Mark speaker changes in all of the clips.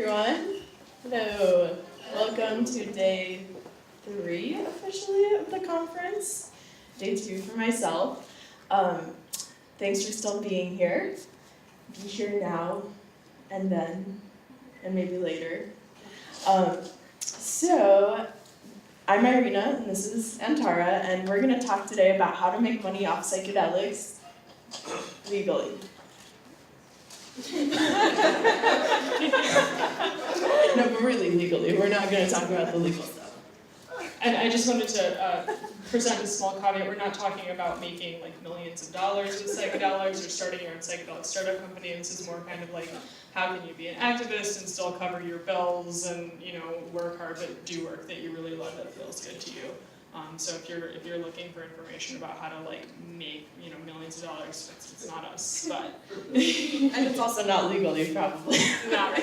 Speaker 1: everyone. Hello. Welcome to day 3 officially of the conference. Day 2 for myself. Thanks for still being here. Be here now and then and maybe later. So I'm Irina and this is Antara, and we're going to talk today about how to make money off psychedelics legally. No, but really legally. We're not going to talk about the legal stuff.
Speaker 2: And I just wanted to present a small caveat. We're not talking about making like millions of dollars with psychedelics or starting your own psychedelic startup company. This is more kind of like, how can you be an activist and still cover your bills and, you know, work hard but do work that you really love that feels good to you. So if you're looking for information about how to like make, you know, millions of dollars, it's not us, but
Speaker 1: And it's also not legally, probably.
Speaker 2: not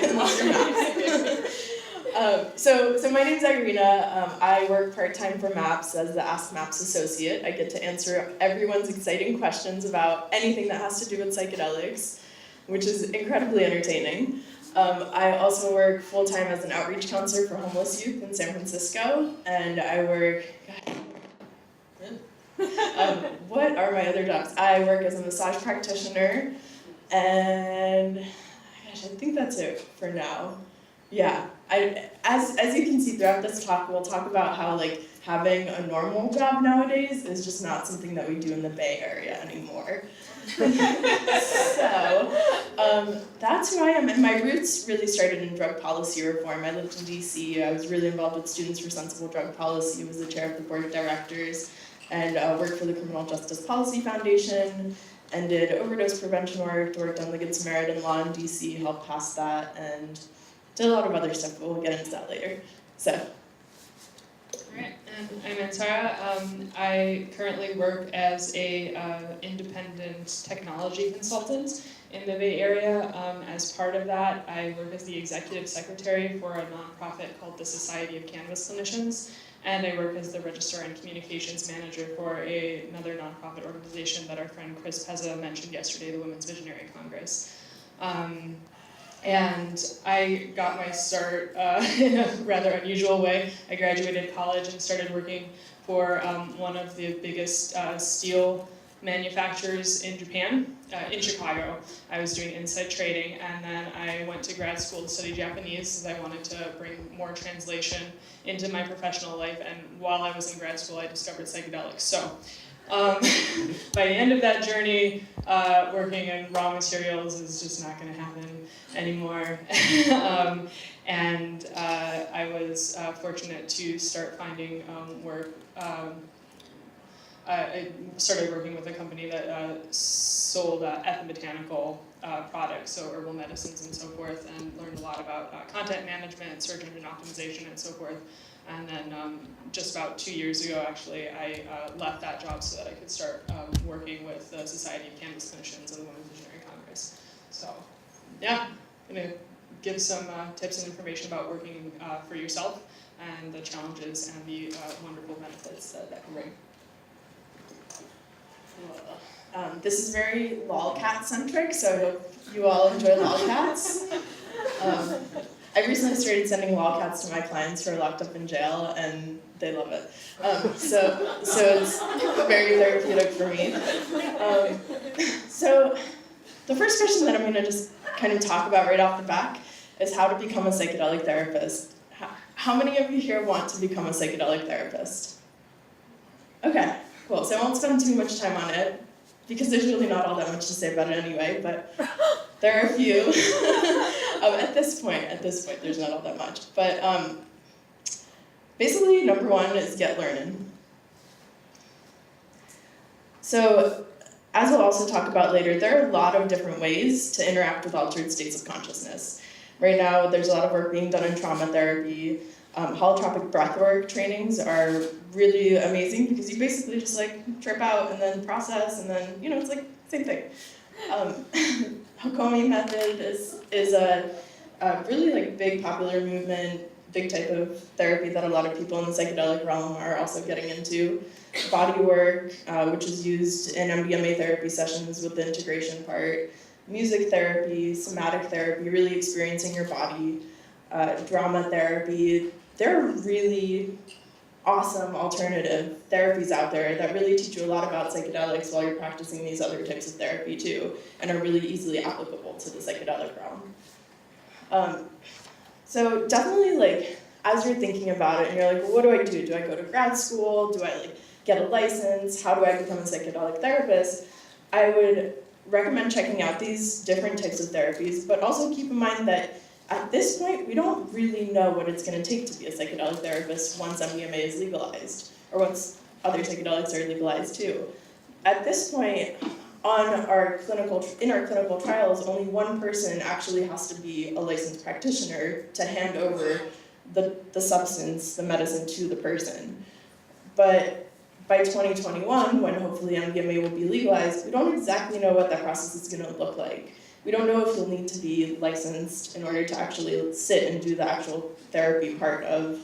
Speaker 1: So my name's Irina. I work part-time for MAPS as the Ask MAPS associate. I get to answer everyone's exciting questions about anything that has to do with psychedelics, which is incredibly entertaining. I also work full-time as an outreach counselor for homeless youth in San Francisco, and I work... what are my other jobs? I work as a massage practitioner, and gosh, I think that's it for now. Yeah, as you can see throughout this talk, we'll talk about how like having a normal job nowadays is just not something that we do in the Bay Area anymore. So that's who I am, and my roots really started in drug policy reform. I lived in DC. I was really involved with Students for Sensible Drug Policy, was the chair of the board of directors, and worked for the Criminal Justice Policy Foundation, and did overdose prevention worked on the Good Samaritan law in DC, helped pass that, and did a lot of other stuff, but we'll get into that later. So.
Speaker 2: Alright, and I'm Antara. I currently work as a independent technology consultant in the Bay Area. As part of that, I work as the executive secretary for a nonprofit called the Society of Cannabis Clinicians, and I work as the registrar and communications manager for another nonprofit organization that our friend Chris Pezza mentioned yesterday, the Women's Visionary Congress. And I got my start in a rather unusual way. I graduated college and started working for one of the biggest steel manufacturers in Japan, in Chicago. I was doing inside trading, and then I went to grad school to study Japanese because I wanted to bring more translation into my professional life, and while I was in grad school I discovered psychedelics. So by the end of that journey, working in raw materials is just not going to happen anymore. And I was fortunate to start finding work. I started working with a company that sold ethobotanical products, so herbal medicines and so forth, and learned a lot about content management, search engine optimization, and so forth. And then just about 2 years ago, actually, I left that job so that I could start working with the Society of Cannabis Clinicians and the Women's Visionary Congress. So, yeah, I'm going to give some tips and information about working for yourself and the challenges and the wonderful benefits that can bring.
Speaker 1: This is very lolcat-centric, so I hope you all enjoy lolcats. I recently started sending lolcats to my clients who are locked up in jail, and they love it. So it's very therapeutic for me. So the first question that I'm going to just kind of talk about right off the back is how to become a psychedelic therapist. How many of you here want to become a psychedelic therapist? Okay, cool. So I won't spend too much time on it, because there's really not all that much to say about it anyway, but there are a few. At this point, there's not all that much. But basically, number one is get learning. So, as we'll also talk about later, there are a lot of different ways to interact with altered states of consciousness. Right now, there's a lot of work being done in trauma therapy. Holotropic breathwork trainings are really amazing because you basically just like trip out and then process, and then, you know, it's like same thing. Hakomi method is a really like big popular movement, big type of therapy that a lot of people in the psychedelic realm are also getting into. Body work, which is used in MDMA therapy sessions with the integration part. Music therapy, somatic therapy, really experiencing your body. drama therapy. There are really awesome alternative therapies out there that really teach you a lot about psychedelics while you're practicing these other types of therapy too, and are really easily applicable to the psychedelic realm. So definitely, like, as you're thinking about it and you're like, well, what do I do? Do I go to grad school? Do I like get a license? How do I become a psychedelic therapist? I would recommend checking out these different types of therapies, but also keep in mind that at this point, we don't really know what it's going to take to be a psychedelic therapist once MDMA is legalized, or once other psychedelics are legalized too. At this point, in our clinical trials, only one person actually has to be a licensed practitioner to hand over the substance, the medicine, to the person. But by 2021, when hopefully MDMA will be legalized, we don't exactly know what that process is going to look like. We don't know if you'll need to be licensed in order to actually sit and do the actual therapy part of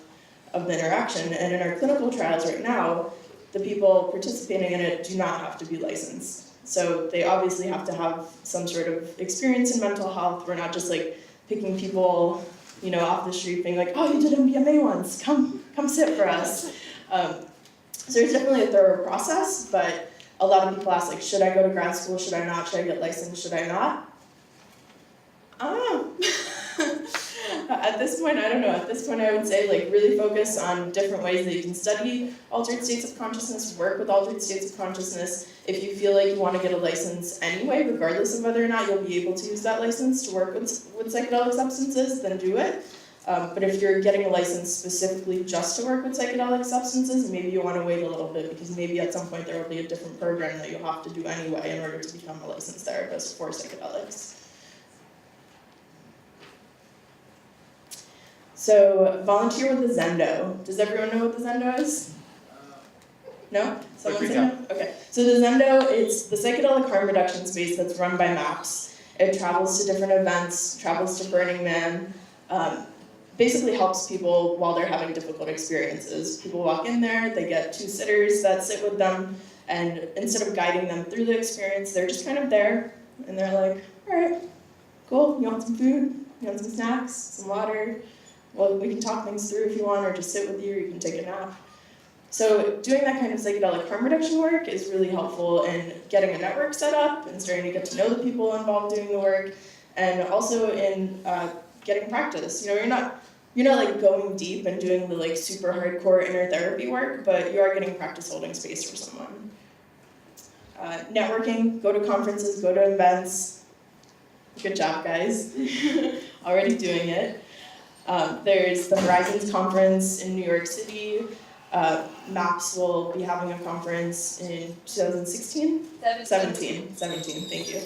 Speaker 1: the interaction. And in our clinical trials right now, the people participating in it do not have to be licensed. So they obviously have to have some sort of experience in mental health. We're not just like picking people, off the street being like, oh, you did MDMA once, come sit for us. So there's definitely a thorough process, but a lot of people ask, like, should I go to grad school? Should I not? Should I get licensed? Should I not? At this point, I don't know. At this point, I would say, like, really focus on different ways that you can study altered states of consciousness, work with altered states of consciousness. If you feel like you want to get a license anyway, regardless of whether or not you'll be able to use that license to work with psychedelic substances, then do it. But if you're getting a license specifically just to work with psychedelic substances, maybe you want to wait a little bit, because maybe at some point there will be a different program that you'll have to do anyway in order to become a licensed therapist for psychedelics. So, volunteer with the Zendo. Does everyone know what the Zendo is? No? Someone say no? Okay. So the Zendo, it's the psychedelic harm reduction space that's run by MAPS. It travels to different events, travels to Burning Man, basically helps people while they're having difficult experiences. People walk in there, they get 2 sitters that sit with them, and instead of guiding them through the experience, they're just kind of there, and they're like, all right, cool, you want some food? You want some snacks? Some water? Well, we can talk things through if you want, or just sit with you, or you can take a nap. So doing that kind of psychedelic harm reduction work is really helpful in getting a network set up and starting to get to know the people involved doing the work, and also in getting practice. You're not like going deep and doing the like super hardcore inner therapy work, but you are getting practice holding space for someone. Networking, go to conferences, go to events. Good job, guys. Already doing it. There's the Horizons Conference in New York City. MAPS will be having a conference in 2016? 17, thank you.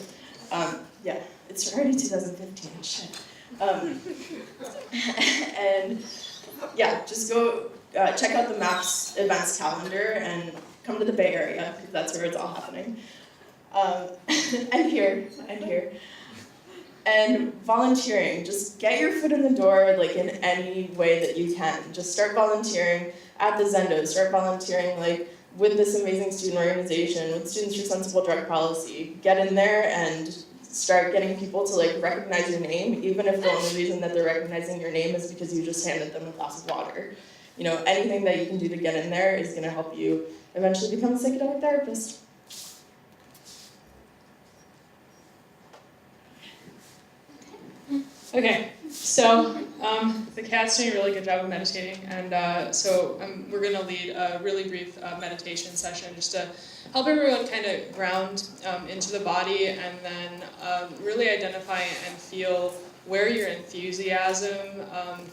Speaker 1: Yeah, it's already 2015, shit. And yeah, just go check out the MAPS events calendar and come to the Bay Area, because that's where it's all happening. And here. And volunteering, just get your foot in the door, like in any way that you can. Just start volunteering at the Zendo, start volunteering like with this amazing student organization, with Students for Sensible Drug Policy. Get in there and start getting people to like recognize your name, even if the only reason that they're recognizing your name is because you just handed them a glass of water. Anything that you can do to get in there is gonna help you eventually become a psychedelic therapist.
Speaker 2: Okay, so the cat's doing a really good job of meditating, and so we're going to lead a really brief meditation session just to help everyone kind of ground into the body, and then really identify and feel where your enthusiasm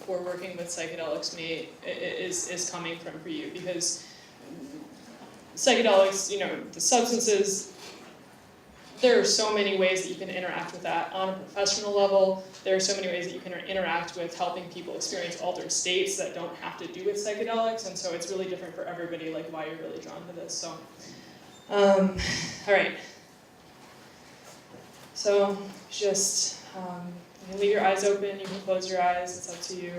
Speaker 2: for working with psychedelics is coming from for you, because psychedelics, the substances, there are so many ways that you can interact with that on a professional level. There are so many ways that you can interact with helping people experience altered states that don't have to do with psychedelics, and so it's really different for everybody, like why you're really drawn to this. So, all right. So just you can leave your eyes open, you can close your eyes, it's up to you.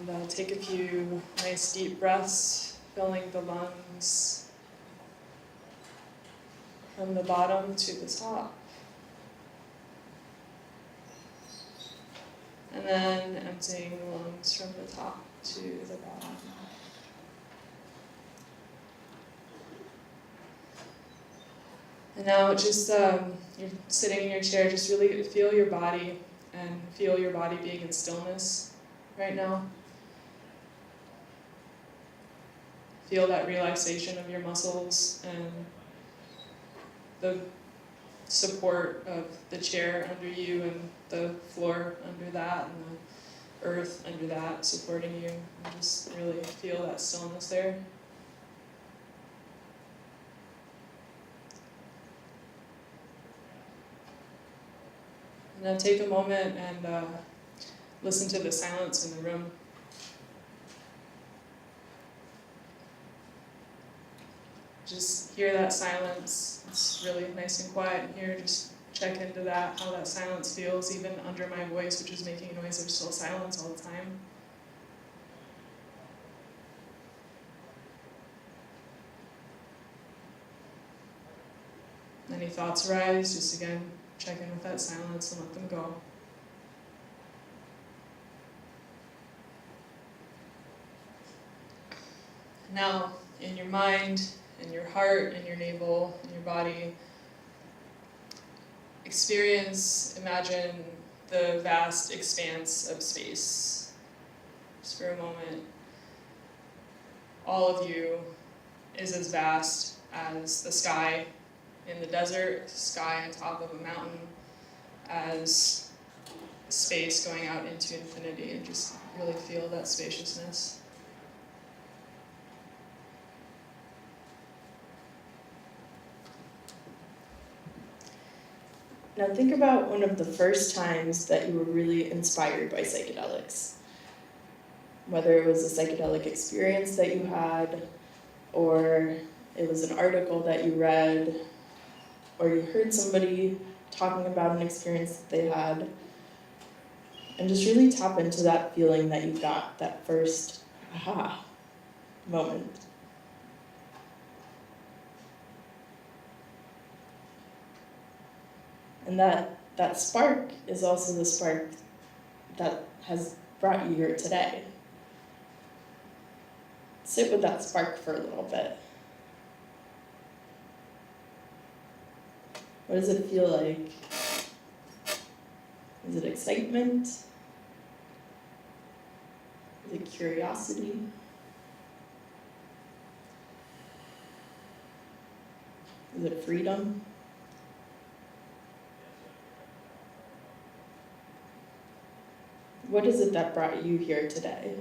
Speaker 2: And take a few nice deep breaths, filling the lungs from the bottom to the top. And then emptying the lungs from the top to the bottom. And now just, you're sitting in your chair, just really feel your body and feel your body being in stillness right now. Feel that relaxation of your muscles and the support of the chair under you and the floor under that and the earth under that supporting you. And just really feel that stillness there. And then take a moment and listen to the silence in the room. Just hear that silence. It's really nice and quiet in here. Just check into that, how that silence feels, even under my voice, which is making a noise. There's still silence all the time. Any thoughts arise, just again, check in with that silence and let them go. Now, in your mind, in your heart, in your navel, in your body, imagine the vast expanse of space. Just for a moment. All of you is as vast as the sky in the desert, sky on top of a mountain, as space going out into infinity, and just really feel that spaciousness.
Speaker 1: Now think about one of the first times that you were really inspired by psychedelics. Whether it was a psychedelic experience that you had, or it was an article that you read, or you heard somebody talking about an experience that they had. And just really tap into that feeling that you got, that first aha moment. And that spark is also the spark that has brought you here today. Sit with that spark for a little bit. What does it feel like? Is it excitement? Is it curiosity? Is it freedom? What is it that brought you here today?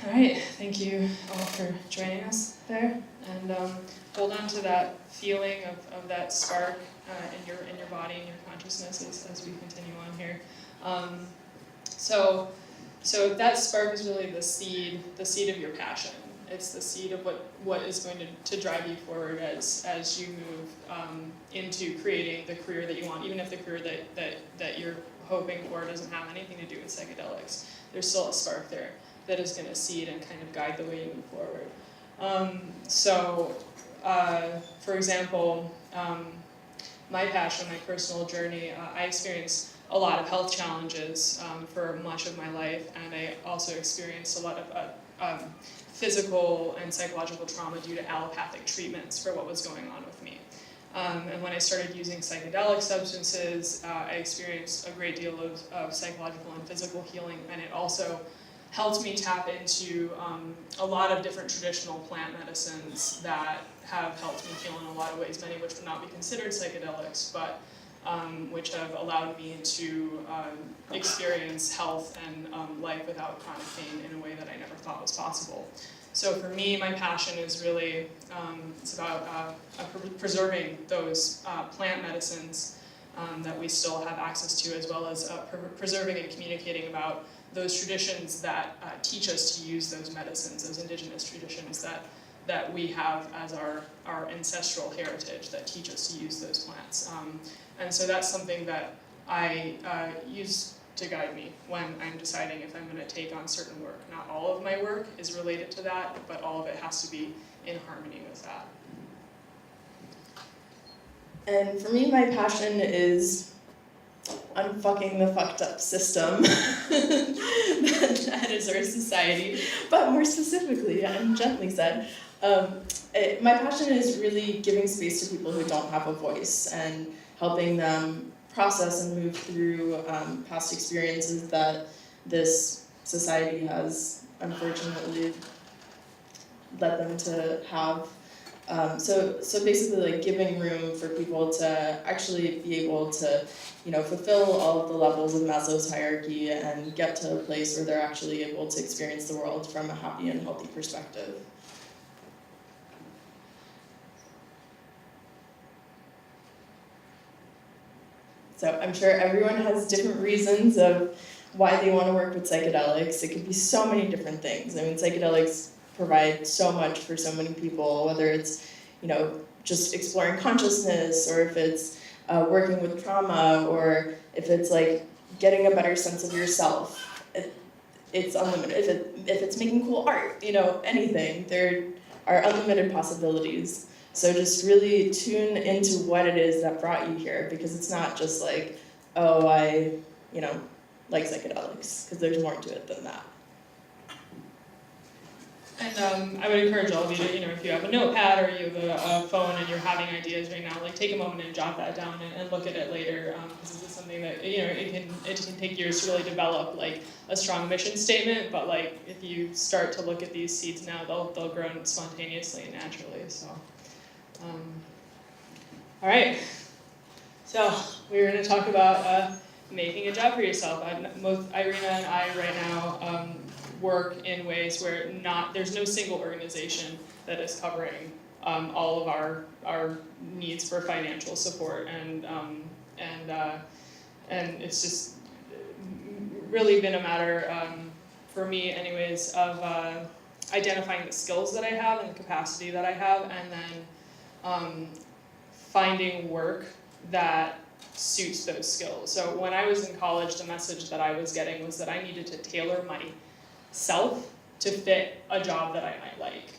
Speaker 2: All right, thank you all for joining us there, and hold on to that feeling of that spark in your body and your consciousness as we continue on here. So that spark is really the seed of your passion. It's the seed of what is going to drive you forward as you move into creating the career that you want, even if the career that you're hoping for doesn't have anything to do with psychedelics. There's still a spark there that is going to seed and kind of guide the way you move forward. For example, my passion, my personal journey, I experienced a lot of health challenges for much of my life, and I also experienced a lot of physical and psychological trauma due to allopathic treatments for what was going on with me. And when I started using psychedelic substances, I experienced a great deal of psychological and physical healing, and it also helped me tap into a lot of different traditional plant medicines that have helped me heal in a lot of ways, many which would not be considered psychedelics, but which have allowed me to experience health and life without chronic pain in a way that I never thought was possible. So for me, my passion is really, it's about preserving those plant medicines that we still have access to, as well as preserving and communicating about those traditions that teach us to use those medicines, those indigenous traditions that we have as our ancestral heritage that teach us to use those plants. And so that's something that I use to guide me when I'm deciding if I'm going to take on certain work. Not all of my work is related to that, but all of it has to be in harmony with that.
Speaker 1: And for me, my passion is unfucking the fucked up system that is our society, but more specifically, and gently said, my passion is really giving space to people who don't have a voice and helping them process and move through past experiences that this society has unfortunately led them to have. So basically, like, giving room for people to actually be able to, fulfill all of the levels of Maslow's hierarchy and get to a place where they're actually able to experience the world from a happy and healthy perspective. So I'm sure everyone has different reasons of why they want to work with psychedelics. It could be so many different things. I mean, psychedelics provide so much for so many people, whether it's, just exploring consciousness, or if it's working with trauma, or if it's like getting a better sense of yourself. It's unlimited. If it's making cool art, anything. There are unlimited possibilities. So just really tune into what it is that brought you here, because it's not just like, oh, I, like psychedelics, because there's more to it than that.
Speaker 2: And I would encourage all of you to, if you have a notepad or you have a phone and you're having ideas right now, like, take a moment and jot that down and look at it later, because this is something that, it can take years to really develop, like, a strong mission statement, but, like, if you start to look at these seeds now, they'll grow spontaneously and naturally, so. All right, so we're going to talk about making a job for yourself. Both Irina and I right now work in ways where there's no single organization that is covering all of our needs for financial support, and it's just really been a matter, for me anyways, of identifying the skills that I have and the capacity that I have, and then finding work that suits those skills. So when I was in college, the message that I was getting was that I needed to tailor myself to fit a job that I might like.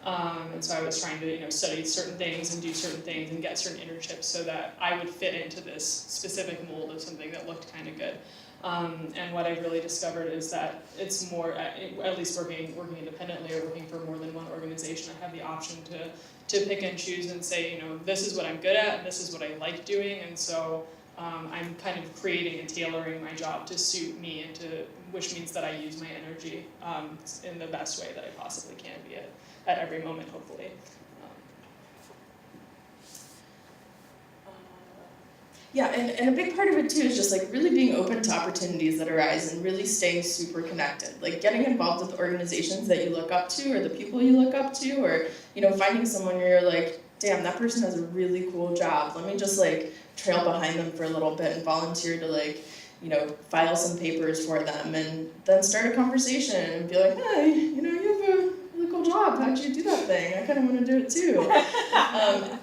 Speaker 2: And so I was trying to study certain things and do certain things and get certain internships so that I would fit into this specific mold of something that looked kind of good. And what I've really discovered is that it's more, at least working independently or working for more than one organization, I have the option to pick and choose and say, this is what I'm good at and this is what I like doing, and so I'm kind of creating and tailoring my job to suit me, which means that I use my energy in the best way that I possibly can be at every moment, hopefully.
Speaker 1: Yeah, and a big part of it too is just like really being open to opportunities that arise and really staying super connected. Like getting involved with organizations that you look up to, or the people you look up to, or finding someone where you're like, damn, that person has a really cool job. Let me just like trail behind them for a little bit and volunteer to file some papers for them, and then start a conversation and be like, hey, you have a really cool job. How'd you do that thing? I kind of want to do it too.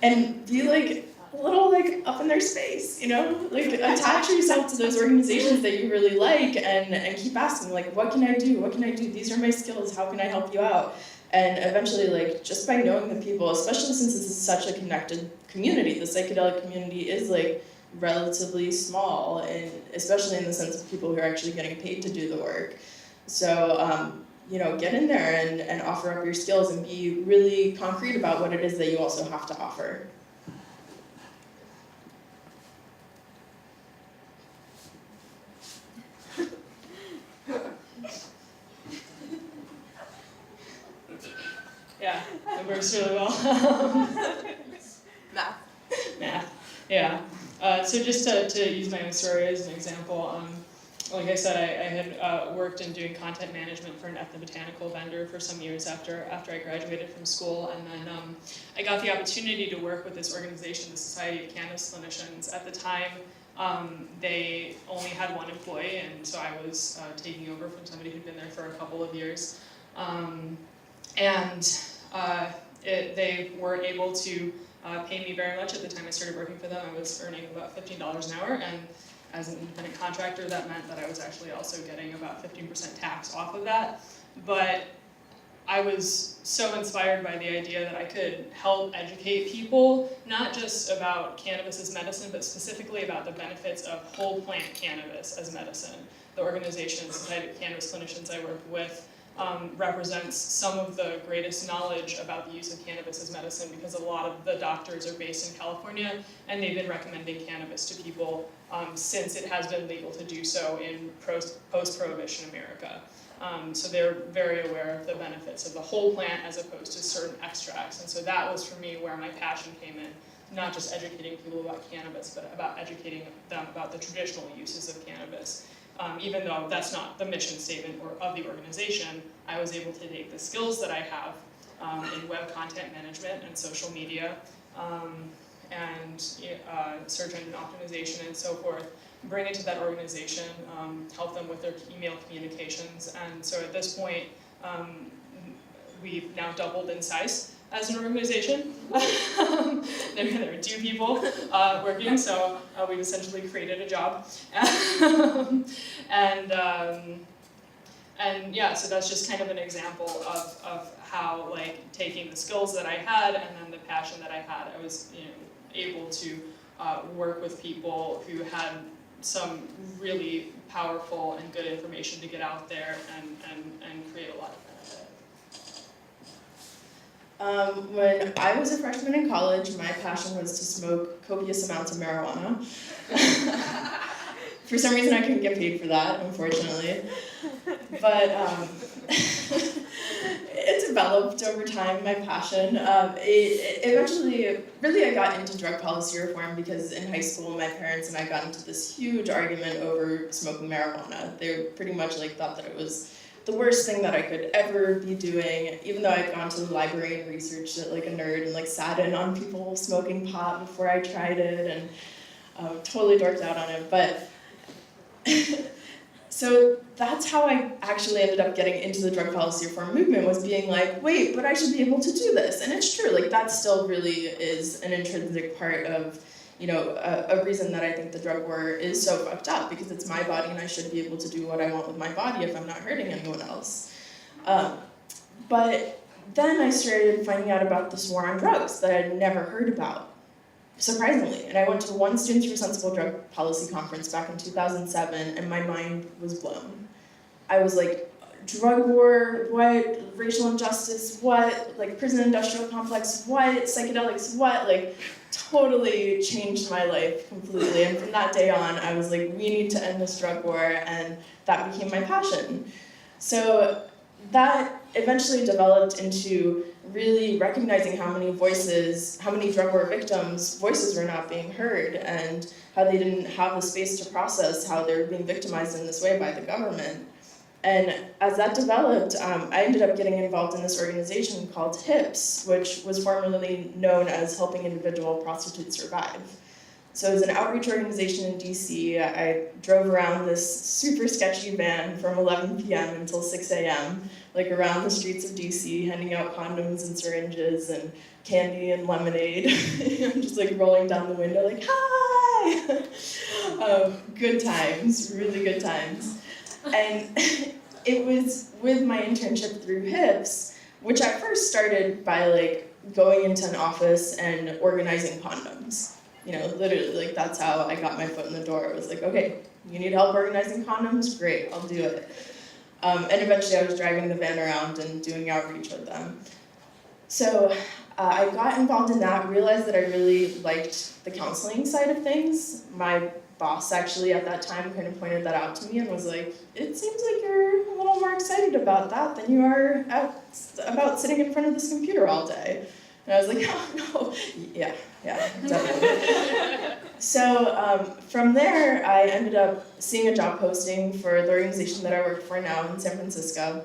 Speaker 1: And be like a little up in their space, like attach yourself to those organizations that you really like, and keep asking, like, what can I do? What can I do? These are my skills. How can I help you out? And eventually, just by knowing the people, especially since this is such a connected community, the psychedelic community is relatively small, and especially in the sense of people who are actually getting paid to do the work. So, get in there and offer up your skills and be really concrete about what it is that you also have to offer.
Speaker 2: Yeah, it works really well. Math. Yeah. So just to use my own story as an example, like I said, I had worked in doing content management for an ethnobotanical vendor for some years after I graduated from school, and then I got the opportunity to work with this organization, the Society of Cannabis Clinicians. At the time, they only had one employee, and so I was taking over from somebody who'd been there for a couple of years. They weren't able to pay me very much at the time I started working for them. I was earning about $15 an hour, and as an independent contractor, that meant that I was actually also getting about 15% tax off of that. But I was so inspired by the idea that I could help educate people, not just about cannabis as medicine, but specifically about the benefits of whole plant cannabis as medicine. The organization, Society of Cannabis Clinicians I work with, represents some of the greatest knowledge about the use of cannabis as medicine, because a lot of the doctors are based in California, and they've been recommending cannabis to people since it has been legal to do so in post-prohibition America. So they're very aware of the benefits of the whole plant as opposed to certain extracts. And so that was for me where my passion came in, not just educating people about cannabis, but about educating them about the traditional uses of cannabis. Even though that's not the mission statement of the organization, I was able to take the skills that I have in web content management and social media and search engine optimization and so forth, bring it to that organization, help them with their email communications. And so at this point, we've now doubled in size as an organization. There are 2 people working, so we've essentially created a job. And yeah, so that's just kind of an example of how, like, taking the skills that I had and then the passion that I had, I was able to work with people who had some really powerful and good information to get out there and create a lot of benefit.
Speaker 1: When I was a freshman in college, my passion was to smoke copious amounts of marijuana. For some reason, I couldn't get paid for that, unfortunately. But it developed over time, my passion. Eventually, really, I got into drug policy reform because in high school, my parents and I got into this huge argument over smoking marijuana. They pretty much thought that it was the worst thing that I could ever be doing, even though I'd gone to the library and researched it like a nerd and sat in on people smoking pot before I tried it and totally dorked out on it. But so that's how I actually ended up getting into the drug policy reform movement, was being like, wait, but I should be able to do this. And it's true, that still really is an intrinsic part of, a reason that I think the drug war is so fucked up, because it's my body and I should be able to do what I want with my body if I'm not hurting anyone else. But then I started finding out about this war on drugs that I'd never heard about, surprisingly. And I went to the One Students for Sensible Drug Policy Conference back in 2007, and my mind was blown. I was like, drug war, what? Racial injustice, what? Prison industrial complex, what? Psychedelics, what? Totally changed my life completely. And from that day on, I was like, we need to end this drug war, and that became my passion. So that eventually developed into really recognizing how many drug war victims' voices were not being heard, and how they didn't have the space to process how they were being victimized in this way by the government. And as that developed, I ended up getting involved in this organization called HIPS, which was formerly known as Helping Individual Prostitutes Survive. So it was an outreach organization in DC. I drove around this super sketchy van from 11 p.m. until 6 a.m., around the streets of DC, handing out condoms and syringes and candy and lemonade. I'm just rolling down the window hi! Good times, really good times. And it was with my internship through HIPS, which at first started by going into an office and organizing condoms. Literally, that's how I got my foot in the door. It was okay, you need help organizing condoms? Great, I'll do it. And eventually I was driving the van around and doing outreach with them. So I got involved in that, realized that I really liked the counseling side of things. My boss actually at that time kind of pointed that out to me and was like, it seems like you're a little more excited about that than you are about sitting in front of this computer all day. And I was like, oh, no, yeah, definitely. So from there, I ended up seeing a job posting for the organization that I work for now in San Francisco.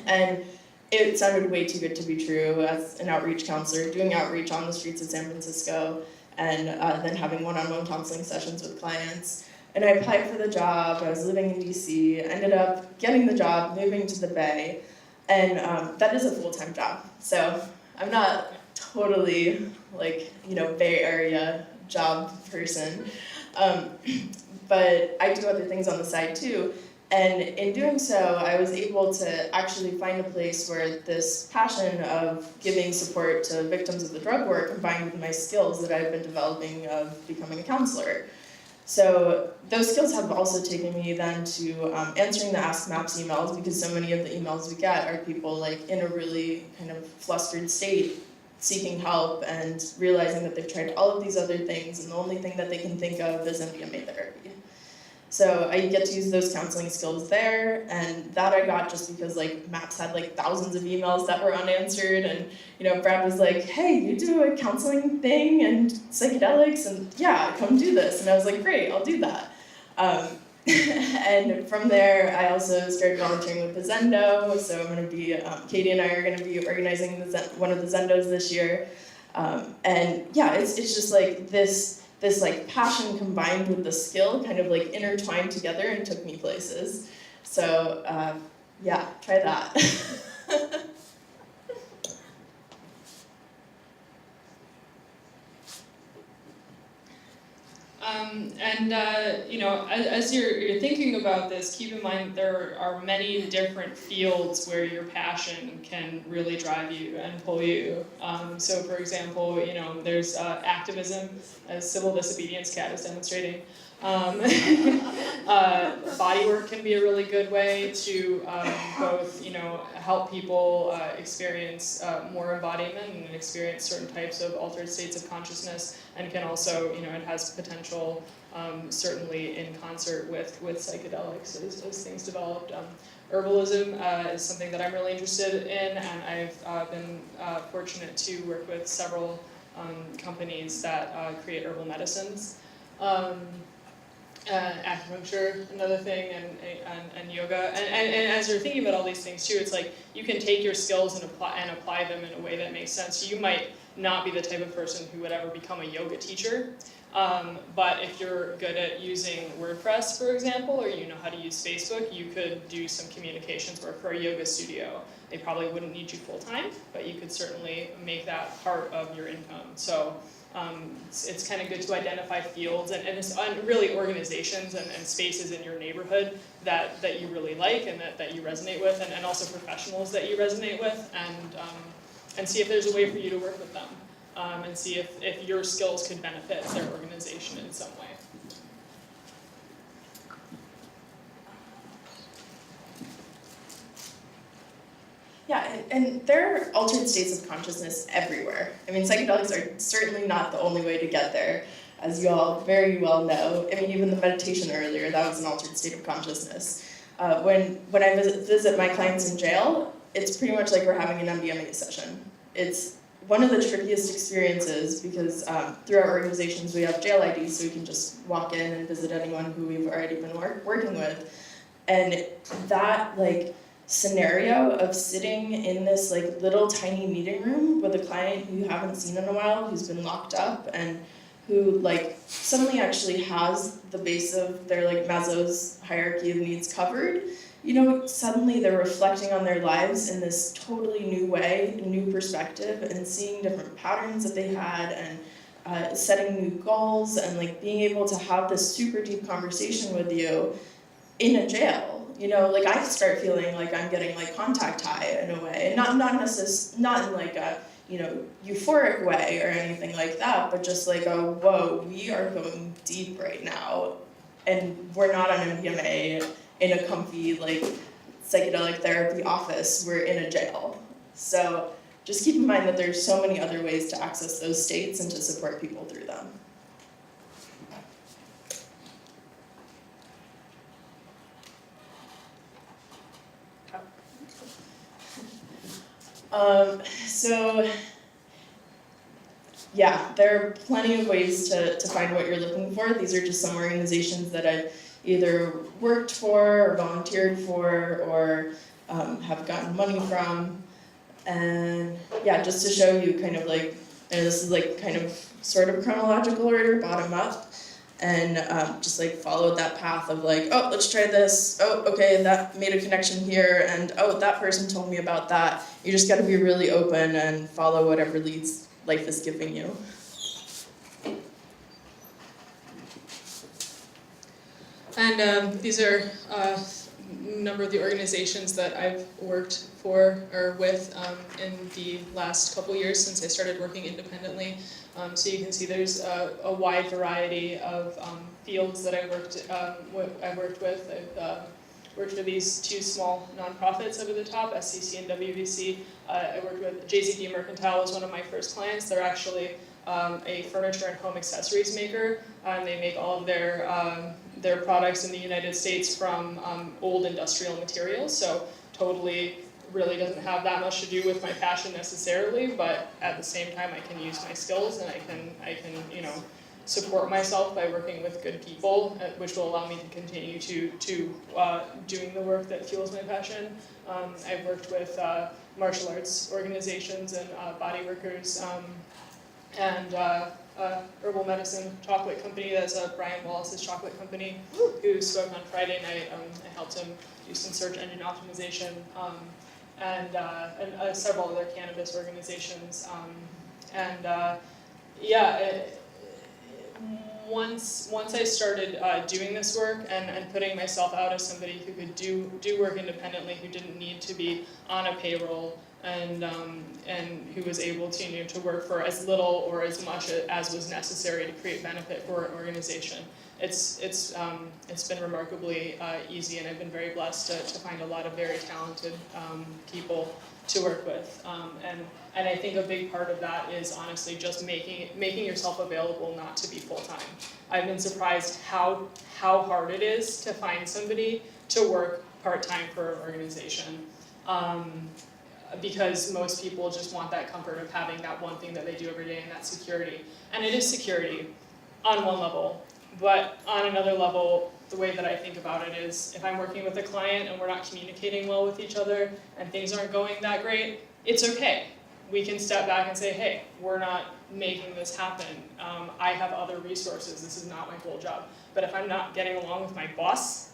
Speaker 1: And it sounded way too good to be true as an outreach counselor, doing outreach on the streets of San Francisco, and then having one-on-one counseling sessions with clients. And I applied for the job. I was living in DC, ended up getting the job, moving to the Bay, and that is a full-time job. So I'm not totally Bay Area job person. But I do other things on the side too. And in doing so, I was able to actually find a place where this passion of giving support to victims of the drug war combined with my skills that I've been developing of becoming a counselor. So those skills have also taken me then to answering the Ask Maps emails, because so many of the emails we get are people like in a really kind of flustered state, seeking help and realizing that they've tried all of these other things and the only thing that they can think of is MDMA therapy. So I get to use those counseling skills there, and that I got just because like MAPS had like thousands of emails that were unanswered, and Brad was like, hey, you do a counseling thing and psychedelics, and yeah, come do this. And I was like, great, I'll do that. And from there, I also started volunteering with the Zendo, so I'm going to be, Katie and I are going to be organizing one of the Zendos this year. And yeah, it's just like this like passion combined with the skill kind of like intertwined together and took me places. So yeah, try that.
Speaker 2: As you're thinking about this, keep in mind that there are many different fields where your passion can really drive you and pull you. So for example, there's activism, as civil disobedience Kat is demonstrating. Body work can be a really good way to both, help people experience more embodiment and experience certain types of altered states of consciousness, and can also, it has potential certainly in concert with psychedelics as things developed. Herbalism is something that I'm really interested in, and I've been fortunate to work with several companies that create herbal medicines. Acupuncture, another thing, and yoga, and as you're thinking about all these things too, it's like you can take your skills and apply them in a way that makes sense. You might not be the type of person who would ever become a yoga teacher, but if you're good at using WordPress, for example, or you know how to use Facebook, you could do some communications work for a yoga studio. They probably wouldn't need you full time, but you could certainly make that part of your income. So. It's kind of good to identify fields and really organizations and spaces in your neighborhood that you really like and that you resonate with, and also professionals that you resonate with, and see if there's a way for you to work with them, and see if your skills could benefit their organization in some way.
Speaker 1: Yeah, and there are altered states of consciousness everywhere. I mean, psychedelics are certainly not the only way to get there, as you all very well know. I mean, even the meditation earlier, that was an altered state of consciousness. When I visit my clients in jail, it's pretty much like we're having an MDMA session. It's one of the trickiest experiences because through our organizations we have jail IDs, so we can just walk in and visit anyone who we've already been working with. And that scenario of sitting in this little tiny meeting room with a client who you haven't seen in a while, who's been locked up, and who suddenly actually has the base of their Maslow's hierarchy of needs covered. Suddenly they're reflecting on their lives in this totally new way, new perspective, and seeing different patterns that they had, and setting new goals, and being able to have this super deep conversation with you in a jail. I start feeling like I'm getting contact high in a way, and not in a euphoric way or anything like that, but just whoa, we are going deep right now, and we're not on MDMA in a comfy psychedelic therapy office. We're in a jail. So just keep in mind that there's so many other ways to access those states and to support people through them. So yeah, there are plenty of ways to find what you're looking for. These are just some organizations that I've either worked for or volunteered for or have gotten money from. And yeah, just to show you and this is kind of sort of chronological order, bottom up. And just followed that path of oh, let's try this. Oh, okay, that made a connection here. And oh, that person told me about that. You just got to be really open and follow whatever leads life is giving you.
Speaker 2: And these are a number of the organizations that I've worked for or with in the last couple years since I started working independently. So you can see there's a wide variety of fields that I've worked with. I've worked for these two small nonprofits over the top, SCC and WVC. I worked with JZD Mercantile was one of my first clients. They're actually a furniture and home accessories maker. They make all of their products in the United States from old industrial materials, so totally really doesn't have that much to do with my passion necessarily, but at the same time I can use my skills and I can support myself by working with good people, which will allow me to continue to doing the work that fuels my passion. I've worked with martial arts organizations and body workers and herbal medicine chocolate company. That's Brian Wallace's chocolate company, who spoke on Friday night. I helped him do some search engine optimization, and several other cannabis organizations. Once I started doing this work and putting myself out as somebody who could do work independently, who didn't need to be on a payroll, and who was able to work for as little or as much as was necessary to create benefit for an organization. It's been remarkably easy, and I've been very blessed to find a lot of very talented people to work with. And I think a big part of that is honestly just making yourself available not to be full-time. I've been surprised how hard it is to find somebody to work part-time for an organization. Because most people just want that comfort of having that one thing that they do every day and that security. And it is security on one level, but on another level, the way that I think about it is if I'm working with a client and we're not communicating well with each other and things aren't going that great, it's okay. We can step back and say, hey, we're not making this happen. I have other resources. This is not my whole job. But if I'm not getting along with my boss,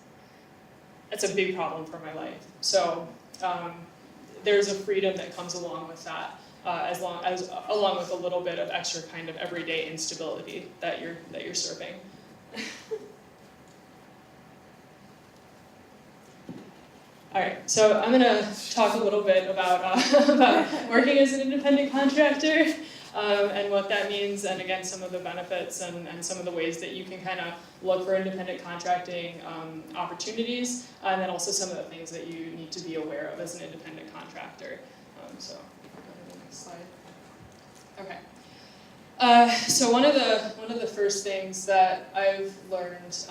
Speaker 2: that's a big problem for my life. So there's a freedom that comes along with that, along with a little bit of extra kind of everyday instability that you're serving. All right, so I'm going to talk a little bit about working as an independent contractor and what that means, and again, some of the benefits and some of the ways that you can kind of look for independent contracting opportunities, and then also some of the things that you need to be aware of as an independent contractor. So, go to the next slide. Okay. So one of the first things that I've learned,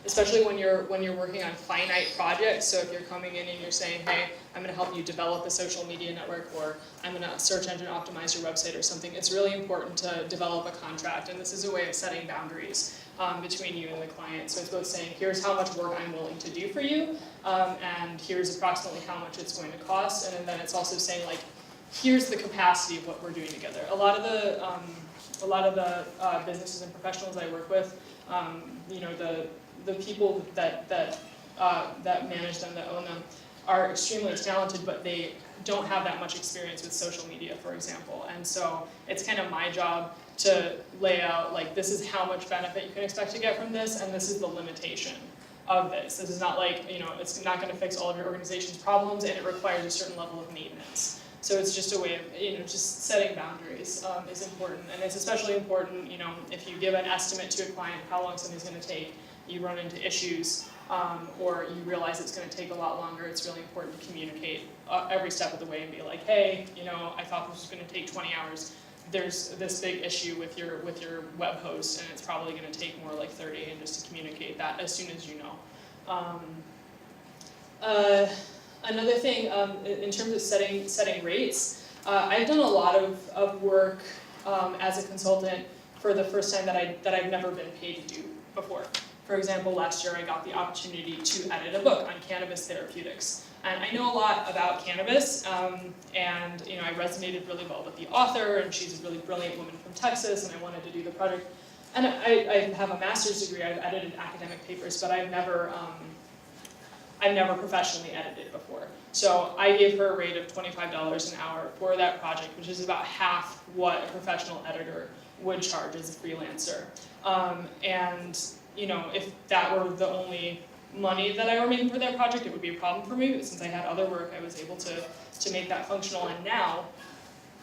Speaker 2: especially when you're working on finite projects, so if you're coming in and you're saying, hey, I'm going to help you develop a social media network, or I'm going to search engine optimize your website or something, it's really important to develop a contract, and this is a way of setting boundaries between you and the client. So it's both saying, here's how much work I'm willing to do for you, and here's approximately how much it's going to cost, and then it's also saying, like, here's the capacity of what we're doing together. A lot of the businesses and professionals I work with, the people that manage them, that own them, are extremely talented, but they don't have that much experience with social media, for example. And so it's kind of my job to lay out, like, this is how much benefit you can expect to get from this, and this is the limitation of this. This is not like, it's not going to fix all of your organization's problems, and it requires a certain level of maintenance. So it's just a way of, just setting boundaries is important. And it's especially important, if you give an estimate to a client of how long something's going to take, you run into issues, or you realize it's going to take a lot longer, it's really important to communicate every step of the way and be like, hey, I thought this was going to take 20 hours. There's this big issue with your web host, and it's probably going to take more like 30, and just to communicate that as soon as you know. Another thing, in terms of setting rates, I've done a lot of work as a consultant for the first time that I've never been paid to do before. For example, last year I got the opportunity to edit a book on cannabis therapeutics. And I know a lot about cannabis, and I resonated really well with the author, and she's a really brilliant woman from Texas, and I wanted to do the project. And I have a master's degree, I've edited academic papers, but I've never professionally edited before. So I gave her a rate of $25 an hour for that project, which is about half what a professional editor would charge as a freelancer. And if that were the only money that I were making for that project, it would be a problem for me. But since I had other work, I was able to make that functional. And now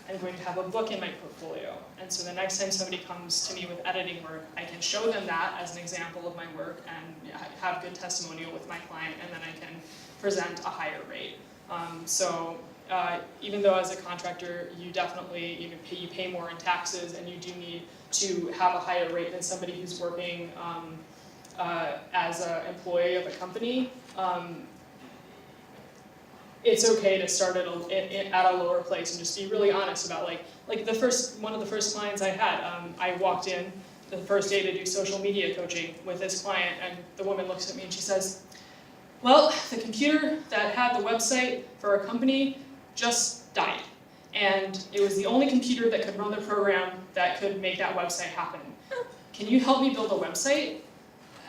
Speaker 2: I'm going to have a book in my portfolio. And so the next time somebody comes to me with editing work, I can show them that as an example of my work and have good testimonial with my client, and then I can present a higher rate. Even though as a contractor, you definitely you pay more in taxes, and you do need to have a higher rate than somebody who's working as an employee of a company, it's okay to start at a lower place and just be really honest about like one of the first clients I had. I walked in the first day to do social media coaching with this client, and the woman looks at me and she says, "Well, the computer that had the website for our company just died, and it was the only computer that could run the program that could make that website happen. Can you help me build a website?"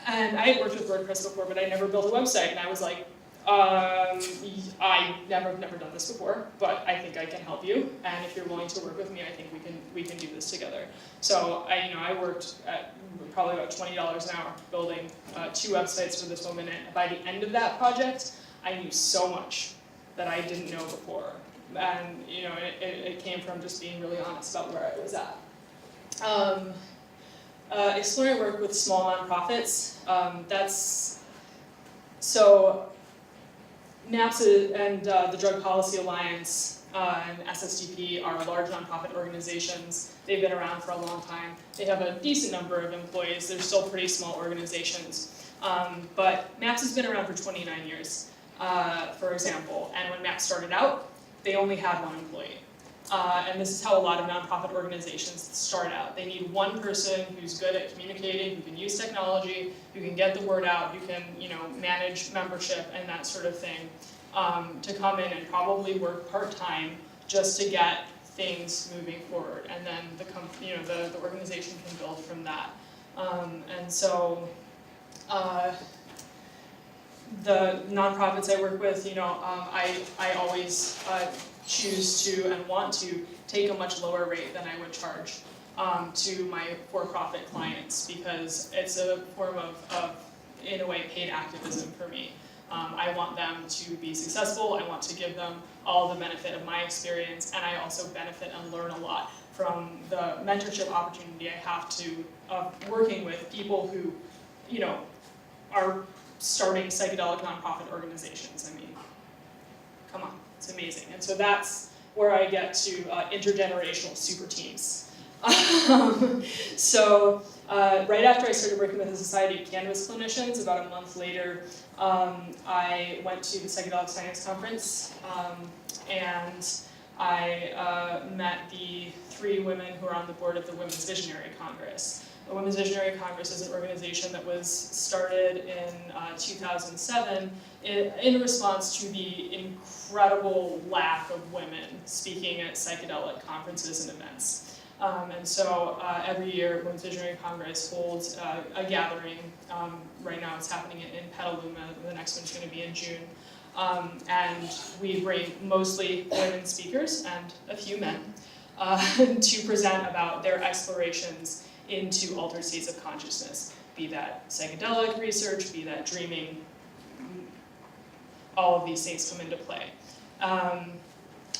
Speaker 2: And I had worked with WordPress before, but I never built a website, and I was like, I never done this before, but I think I can help you, and if you're willing to work with me, I think we can do this together. So I worked at probably about $20 an hour building 2 websites for this woman, and by the end of that project, I knew so much that I didn't know before, and it came from just being really honest about where I was at. Exploring work with small nonprofits. NAPS and the Drug Policy Alliance and SSDP are large nonprofit organizations. They've been around for a long time. They have a decent number of employees. They're still pretty small organizations. But MAPS has been around for 29 years, for example. And when MAPS started out, they only had 1 employee. And this is how a lot of nonprofit organizations start out. They need 1 person who's good at communicating, who can use technology, who can get the word out, who can manage membership and that sort of thing, to come in and probably work part-time just to get things moving forward. And then the organization can build from that. The nonprofits I work with, I always choose to and want to take a much lower rate than I would charge to my for-profit clients, because it's a form of, in a way, paid activism for me. I want them to be successful. I want to give them all the benefit of my experience, and I also benefit and learn a lot from the mentorship opportunity I have of working with people who, are starting psychedelic nonprofit organizations. I mean, come on, it's amazing. And so that's where I get to intergenerational super teams. Right after I started working with the Society of Cannabis Clinicians, about a month later, I went to the Psychedelic Science Conference, and I met the 3 women who are on the board of the Women's Visionary Congress. The Women's Visionary Congress is an organization that was started in 2007 in response to the incredible lack of women speaking at psychedelic conferences and events. Every year, Women's Visionary Congress holds a gathering. Right now it's happening in Petaluma. The next one's going to be in June. And we bring mostly women speakers and a few men to present about their explorations into altered states of consciousness, be that psychedelic research, be that dreaming. All of these things come into play.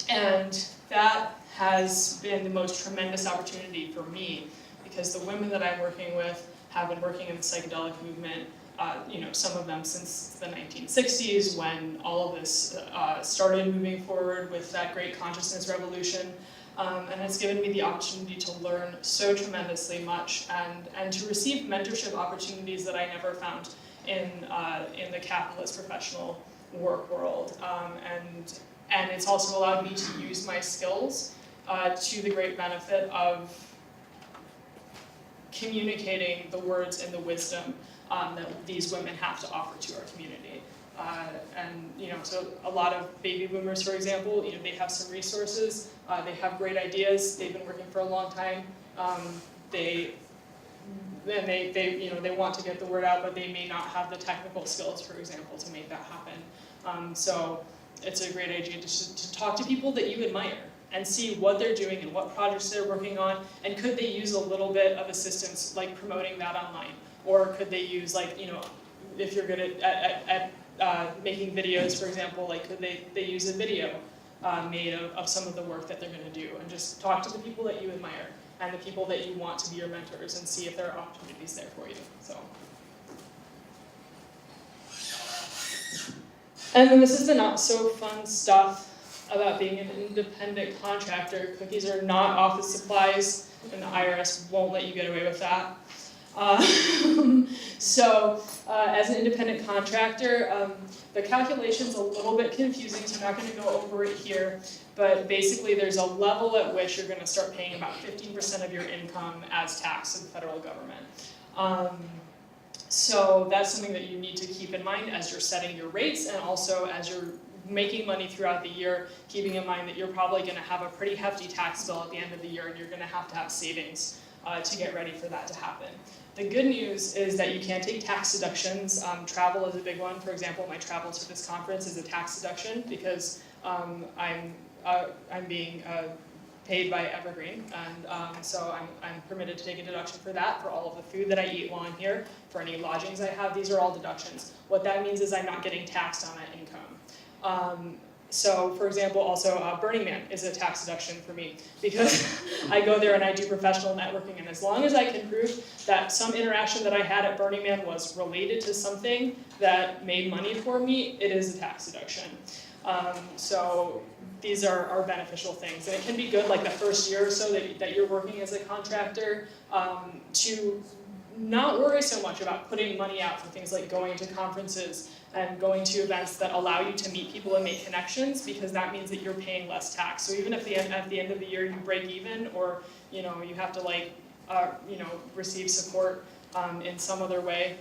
Speaker 2: And that has been the most tremendous opportunity for me, because the women that I'm working with have been working in the psychedelic movement, some of them since the 1960s, when all of this started moving forward with that great consciousness revolution. And it's given me the opportunity to learn so tremendously much and to receive mentorship opportunities that I never found in the capitalist professional work world. And it's also allowed me to use my skills to the great benefit of communicating the words and the wisdom that these women have to offer to our community. So a lot of baby boomers, for example, they have some resources, they have great ideas, they've been working for a long time, they want to get the word out, but they may not have the technical skills, for example, to make that happen. So it's a great idea to talk to people that you admire and see what they're doing and what projects they're working on, and could they use a little bit of assistance like promoting that online, or could they use like, you know, if you're good at making videos, for example, like could they use a video made of some of the work that they're going to do, and just talk to the people that you admire and the people that you want to be your mentors and see if there are opportunities there for you. So. And then this is the not so fun stuff about being an independent contractor. Cookies are not office supplies, and the IRS won't let you get away with that. As an independent contractor, the calculation's a little bit confusing, so I'm not going to go over it here, but basically there's a level at which you're going to start paying about 15% of your income as tax to the federal government. So that's something that you need to keep in mind as you're setting your rates, and also as you're making money throughout the year, keeping in mind that you're probably going to have a pretty hefty tax bill at the end of the year, and you're going to have savings to get ready for that to happen. The good news is that you can take tax deductions. Travel is a big one. For example, my travel to this conference is a tax deduction because I'm being paid by Evergreen, and so I'm permitted to take a deduction for that, for all of the food that I eat while I'm here, for any lodgings I have. These are all deductions. What that means is I'm not getting taxed on that income. So, for example, also Burning Man is a tax deduction for me because I go there and I do professional networking, and as long as I can prove that some interaction that I had at Burning Man was related to something that made money for me, it is a tax deduction. So these are beneficial things, and it can be good like the first year or so that you're working as a contractor to not worry so much about putting money out for things like going to conferences and going to events that allow you to meet people and make connections, because that means that you're paying less tax. So even if at the end of the year you break even, or you have to like receive support in some other way,